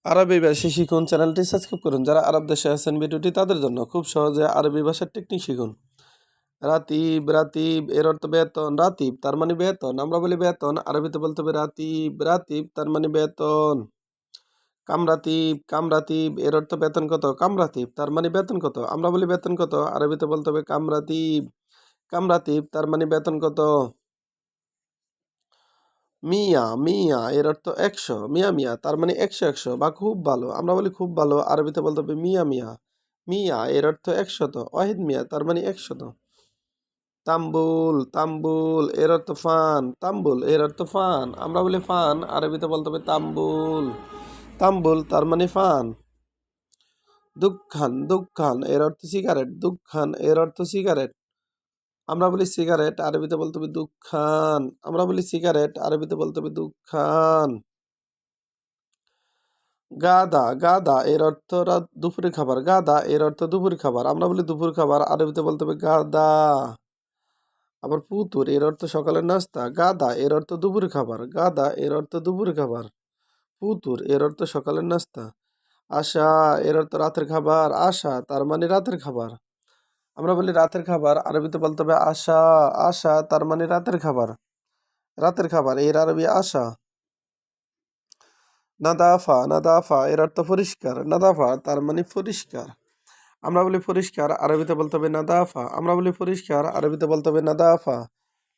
আরবি ভাষা শিখুন চ্যানেলটি সাবস্ক্রাইব করুন। যারা আরব দেশে আছেন ভিডিওটি তাদের জন্য খুব সহজে আরবি ভাষার টেকনিক শিখুন। রাতিব রাতিব এর অর্থ বেতন। রাতিব তার মানে বেতন, আমরা বলি বেতন, আরবিতে বলতে হবে রাতিব। রাতিব তার মানে বেতন। কামরাতিব কামরাতিব এর অর্থ বেতন কত। কামরাতিব তার মানে বেতন কত, আমরা বলি বেতন কত, আরবিতে বলতে হবে কামরাতিব। কামরাতিব তার মানে বেতন কত। মিয়া মিয়া এর অর্থ ১০০। মিয়া মিয়া তার মানে ১০০ ১০০ বা খুব ভালো, আমরা বলি খুব ভালো, আরবিতে বলতে হবে মিয়া মিয়া। মিয়া এর অর্থ ১০০। ওয়াহিদ মিয়া তার মানে ১০০। তাম্বুল তাম্বুল এর অর্থ ফান। তাম্বুল এর অর্থ ফান, আমরা বলি ফান, আরবিতে বলতে হবে তাম্বুল। তাম্বুল তার মানে ফান। দুঃখান দুঃখান এর অর্থ সিগারেট। দুঃখান এর অর্থ সিগারেট, আমরা বলি সিগারেট, আরবিতে বলতে হবে দুঃখান। আমরা বলি সিগারেট, আরবিতে বলতে হবে দুঃখান। গাদা গাদা এর অর্থ রাত দুপুরে খাবার। গাদা এর অর্থ দুপুর খাবার, আমরা বলি দুপুর খাবার, আরবিতে বলতে হবে গাদা। আবার পুতুর এর অর্থ সকালের নাস্তা। গাদা এর অর্থ দুপুর খাবার। গাদা এর অর্থ দুপুর খাবার। পুতুর এর অর্থ সকালের নাস্তা। আশা এর অর্থ রাতের খাবার। আশা তার মানে রাতের খাবার, আমরা বলি রাতের খাবার, আরবিতে বলতে হবে আশা। আশা তার মানে রাতের খাবার। রাতের খাবার এর আরবি আশা। নাদাফা নাদাফা এর অর্থ পরিষ্কার। নাদাফা তার মানে পরিষ্কার, আমরা বলি পরিষ্কার, আরবিতে বলতে হবে নাদাফা। আমরা বলি পরিষ্কার, আরবিতে বলতে হবে নাদাফা।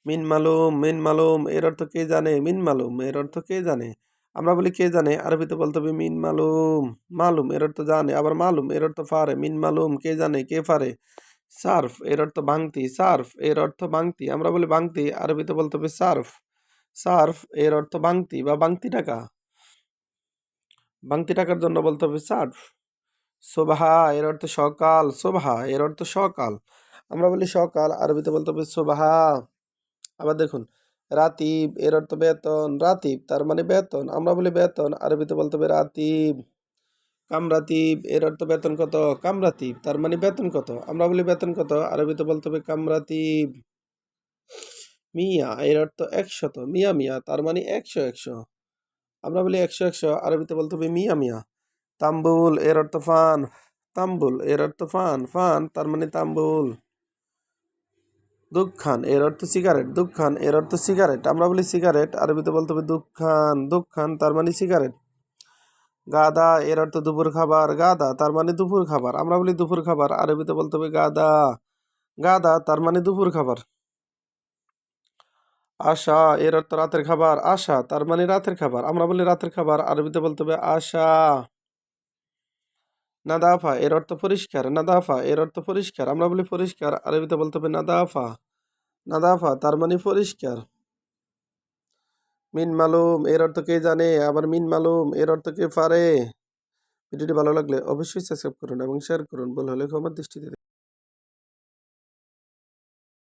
মিন মালুম মিন মালুম এর অর্থ কে জানে। মিন মালুম এর অর্থ কে জানে, আমরা বলি কে জানে, আরবিতে বলতে হবে মিন মালুম। মালুম এর অর্থ জানে, আবার মালুম এর অর্থ পারে। মিন মালুম কে জানে কে পারে। সার্ফ এর অর্থ ভাঙতি। সার্ফ এর অর্থ ভাঙতি, আমরা বলি ভাঙতি, আরবিতে বলতে হবে সার্ফ। সার্ফ এর অর্থ ভাঙতি বা ভাঙতি টাকা। ভাঙতি টাকার জন্য বলতে হবে সার্ফ। সোবাহা এর অর্থ সকাল। সোবাহা এর অর্থ সকাল, আমরা বলি সকাল, আরবিতে বলতে হবে সোবাহা। আবার দেখুন, রাতিব এর অর্থ বেতন। রাতিব তার মানে বেতন, আমরা বলি বেতন, আরবিতে বলতে হবে রাতিব। কামরাতিব এর অর্থ বেতন কত। কামরাতিব তার মানে বেতন কত, আমরা বলি বেতন কত, আরবিতে বলতে হবে কামরাতিব। মিয়া এর অর্থ ১০০। মিয়া মিয়া তার মানে ১০০ ১০০, আমরা বলি ১০০ ১০০, আরবিতে বলতে হবে মিয়া মিয়া। তাম্বুল এর অর্থ ফান। তাম্বুল এর অর্থ ফান। ফান তার মানে তাম্বুল। দুঃখান এর অর্থ সিগারেট। দুঃখান এর অর্থ সিগারেট, আমরা বলি সিগারেট, আরবিতে বলতে হবে দুঃখান। দুঃখান তার মানে সিগারেট। গাদা এর অর্থ দুপুর খাবার। গাদা তার মানে দুপুর খাবার, আমরা বলি দুপুর খাবার, আরবিতে বলতে হবে গাদা। গাদা তার মানে দুপুর খাবার। আশা এর অর্থ রাতের খাবার। আশা তার মানে রাতের খাবার, আমরা বলি রাতের খাবার, আরবিতে বলতে হবে আশা। নাদাফা এর অর্থ পরিষ্কার। নাদাফা এর অর্থ পরিষ্কার, আমরা বলি পরিষ্কার, আরবিতে বলতে হবে নাদাফা। নাদাফা তার মানে পরিষ্কার। মিন মালুম এর অর্থ কে জানে, আবার মিন মালুম এর অর্থ কে পারে। ভিডিওটি ভালো লাগলে অবশ্যই সাবস্ক্রাইব করুন এবং শেয়ার করুন। ভুল হলে ক্ষমার দৃষ্টিতে